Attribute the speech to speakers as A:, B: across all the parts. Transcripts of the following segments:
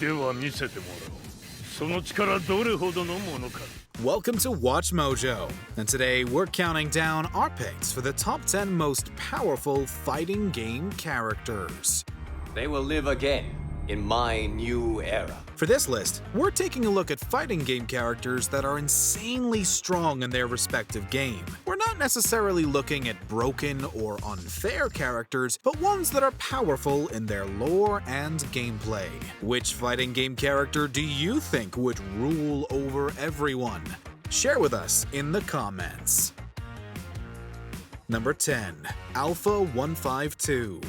A: では見せてもらおう。その力どれほどのものか。
B: Welcome to WatchMojo, and today we're counting down our picks for the top 10 most powerful fighting game characters.
C: They will live again in my new era.
B: For this list, we're taking a look at fighting game characters that are insanely strong in their respective game. We're not necessarily looking at broken or unfair characters, but ones that are powerful in their lore and gameplay. Which fighting game character do you think would rule over everyone? Share with us in the comments. Number 10. Alpha 152,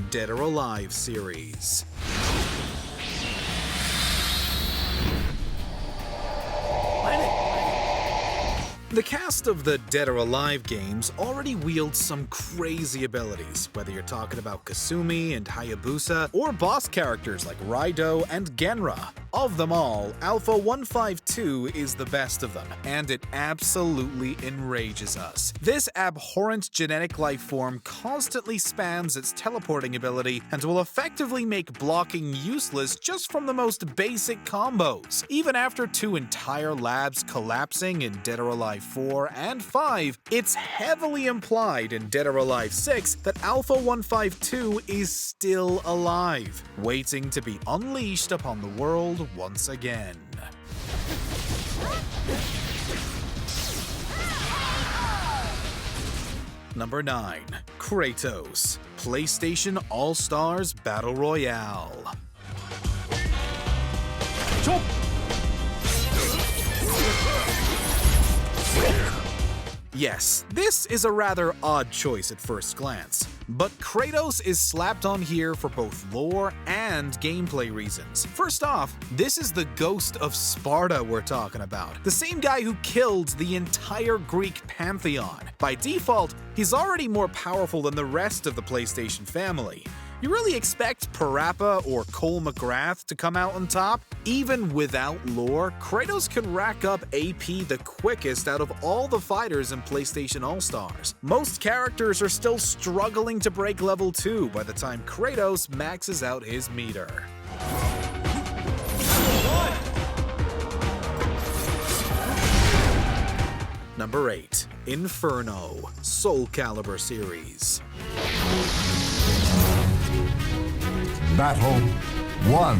B: Dead or Alive series. The cast of the Dead or Alive games already wields some crazy abilities, whether you're talking about Kasumi and Hayabusa, or boss characters like Raido and Genra. Of them all, Alpha 152 is the best of them, and it absolutely enrages us. This abhorrent genetic life form constantly spams its teleporting ability and will effectively make blocking useless just from the most basic combos. Even after two entire labs collapsing in Dead or Alive 4 and 5, it's heavily implied in Dead or Alive 6 that Alpha 152 is still alive, waiting to be unleashed upon the world once again. Number 9. Kratos, PlayStation All-Stars Battle Royale. Chop! Yes, this is a rather odd choice at first glance, but Kratos is slapped on here for both lore and gameplay reasons. First off, this is the ghost of Sparta we're talking about, the same guy who killed the entire Greek pantheon. By default, he's already more powerful than the rest of the PlayStation family. You really expect Parappa or Cole McGrath to come out on top? Even without lore, Kratos can rack up AP the quickest out of all the fighters in PlayStation All-Stars. Most characters are still struggling to break level 2 by the time Kratos maxes out his meter. Number 8. Inferno, Soul Calibur series.
D: Battle 1.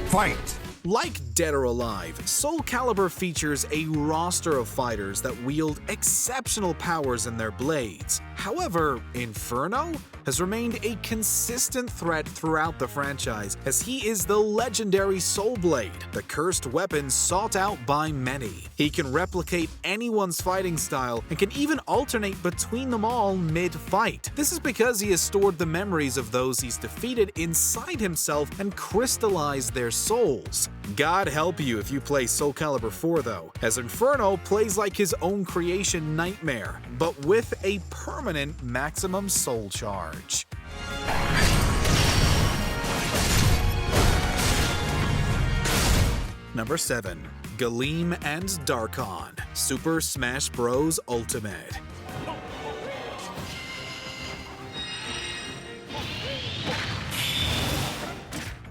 D: Fight!
B: Like Dead or Alive, Soul Calibur features a roster of fighters that wield exceptional powers in their blades. However, Inferno has remained a consistent threat throughout the franchise, as he is the legendary Soul Blade, the cursed weapon sought out by many. He can replicate anyone's fighting style and can even alternate between them all mid-fight. This is because he has stored the memories of those he's defeated inside himself and crystallized their souls. God help you if you play Soul Calibur 4 though, as Inferno plays like his own creation Nightmare, but with a permanent maximum soul charge. Number 7. Galeem and Dharkon, Super Smash Bros. Ultimate.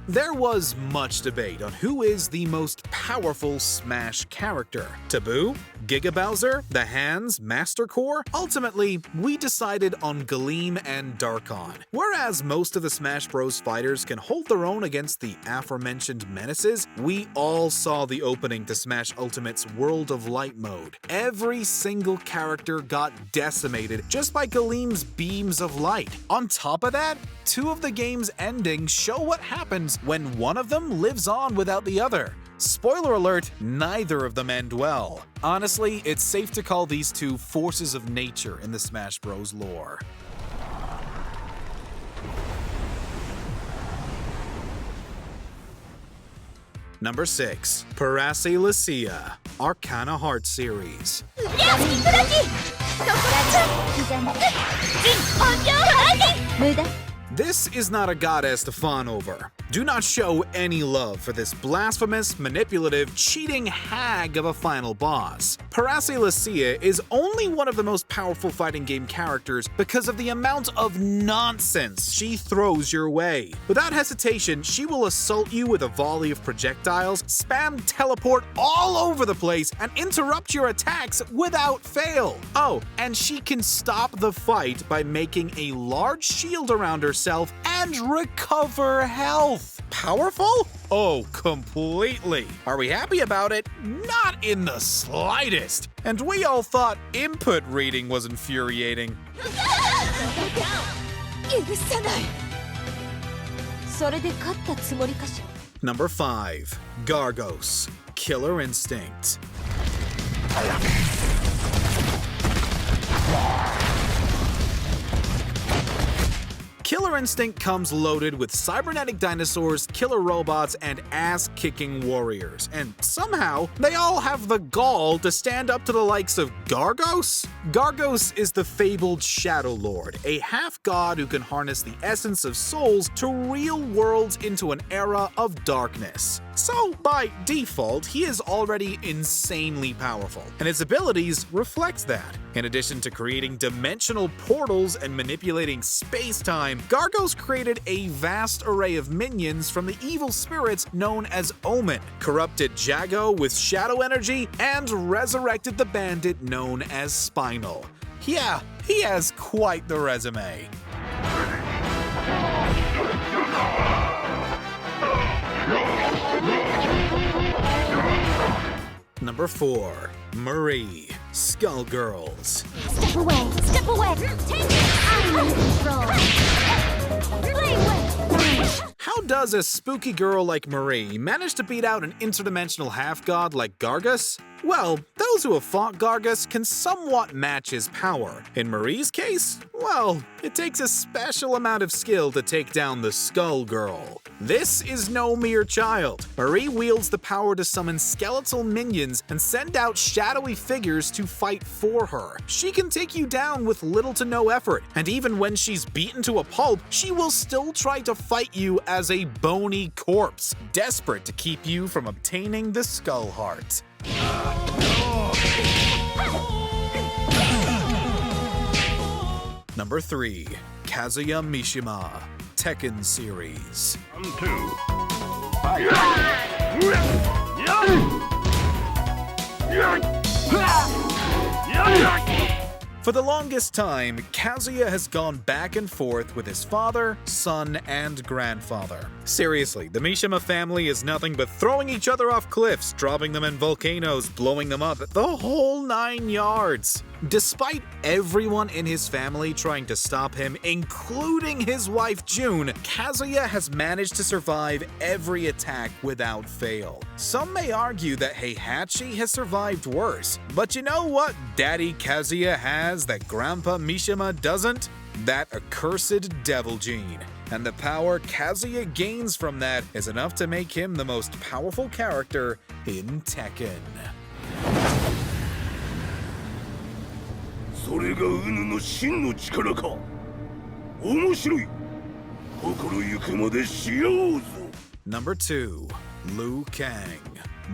B: There was much debate on who is the most powerful Smash character. Taboo? Giga Bowser? The Hands? Master Core? Ultimately, we decided on Galeem and Dharkon. Whereas most of the Smash Bros. Fighters can hold their own against the aforementioned menaces, we all saw the opening to Smash Ultimate's World of Light mode. Every single character got decimated just by Galeem's beams of light. On top of that, two of the game's endings show what happens when one of them lives on without the other. Spoiler alert, neither of them end well. Honestly, it's safe to call these two forces of nature in the Smash Bros. Lore. Number 6. Parasy Lucia, Arcana Heart series. This is not a goddess to fawn over. do not show any love for this blasphemous, manipulative, cheating hag of a final boss. Parasi Lucia is only one of the most powerful fighting game characters because of the amount of nonsense she throws your way. Without hesitation, she will assault you with a volley of projectiles, spam teleport all over the place, and interrupt your attacks without fail. Oh, and she can stop the fight by making a large shield around herself and recover health. Powerful? Oh, completely. Are we happy about it? Not in the slightest. And we all thought input reading was infuriating. Number 5. Gargos. Killer Instinct. Killer Instinct comes loaded with cybernetic dinosaurs, killer robots, and ass-kicking warriors. And somehow, they all have the gall to stand up to the likes of Gargos? Gargos is the fabled Shadow Lord, a half-god who can harness the essence of souls to reel worlds into an era of darkness. So, by default, he is already insanely powerful, and his abilities reflect that. In addition to creating dimensional portals and manipulating space-time, Gargos created a vast array of minions from the evil spirits known as Omen, corrupted Jago with shadow energy, and resurrected the bandit known as Spinal. Yeah, he has quite the resume. Number 4. Marie. Skullgirls.
E: Step away! Step away! Take it! I'm in control! Play with!
B: How does a spooky girl like Marie manage to beat out an interdimensional half-god like Gargus? Well, those who have fought Gargus can somewhat match his power. In Marie's case, well, it takes a special amount of skill to take down the Skullgirl. This is no mere child. Marie wields the power to summon skeletal minions and send out shadowy figures to fight for her. She can take you down with little to no effort, and even when she's beaten to a pulp, she will still try to fight you as a bony corpse, desperate to keep you from obtaining the Skull Heart. Number 3. Kazuya Mishima. Tekken series. For the longest time, Kazuya has gone back and forth with his father, son, and grandfather. Seriously, the Mishima family is nothing but throwing each other off cliffs, dropping them in volcanoes, blowing them up, the whole 9 yards. Despite everyone in his family trying to stop him, including his wife June, Kazuya has managed to survive every attack without fail. Some may argue that Heihachi has survived worse, but you know what Daddy Kazuya has that Grandpa Mishima doesn't? That accursed devil gene. And the power Kazuya gains from that is enough to make him the most powerful character in Tekken.
A: それがウヌの真の力か。面白い。心ゆくまでしようぞ。
B: Number 2. Liu Kang.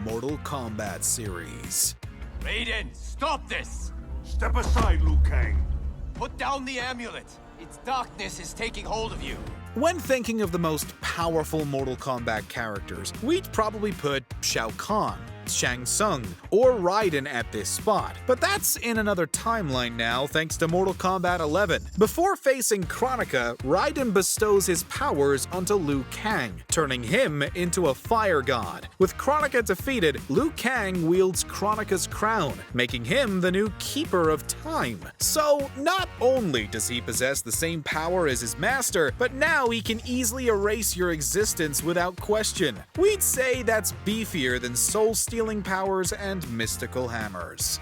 B: Mortal Kombat series.
C: Raiden, stop this!
A: Step aside, Liu Kang.
C: Put down the amulet! Its darkness is taking hold of you.
B: When thinking of the most powerful Mortal Kombat characters, we'd probably put Shao Kahn, Shang Tsung, or Raiden at this spot. But that's in another timeline now thanks to Mortal Kombat 11. Before facing Kronika, Raiden bestows his powers onto Liu Kang, turning him into a fire god. With Kronika defeated, Liu Kang wields Kronika's crown, making him the new Keeper of Time. So not only does he possess the same power as his master, but now he can easily erase your existence without question. We'd say that's beefier than soul-stealing powers and mystical hammers.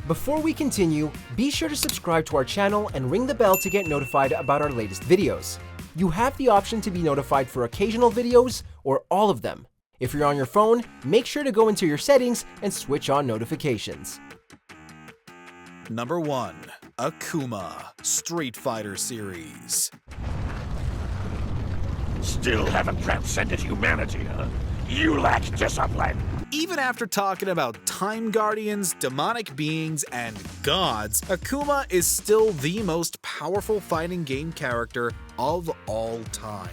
F: Before we continue, be sure to subscribe to our channel and ring the bell to get notified about our latest videos. You have the option to be notified for occasional videos or all of them. If you're on your phone, make sure to go into your settings and switch on notifications.
B: Number 1. Akuma, Street Fighter series.
G: Still haven't transcended humanity, huh? You lack discipline.
B: Even after talking about time guardians, demonic beings, and gods, Akuma is still the most powerful fighting game character of all time.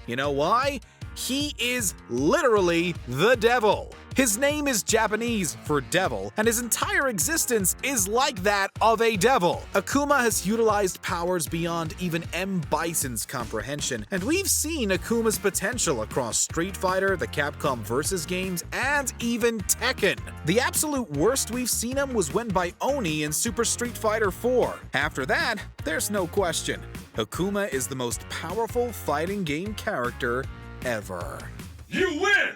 B: You know why? He is literally the devil. His name is Japanese for devil, and his entire existence is like that of a devil. Akuma has utilized powers beyond even M. Bison's comprehension, and we've seen Akuma's potential across Street Fighter, the Capcom Vs. games, and even Tekken. The absolute worst we've seen him was when by Oni in Super Street Fighter 4. After that, there's no question. Akuma is the most powerful fighting game character ever.
A: You win!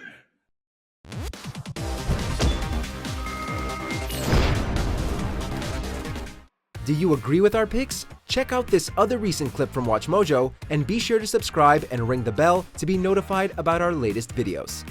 F: Do you agree with our picks? Check out this other recent clip from WatchMojo and be sure to subscribe and ring the bell to be notified about our latest videos.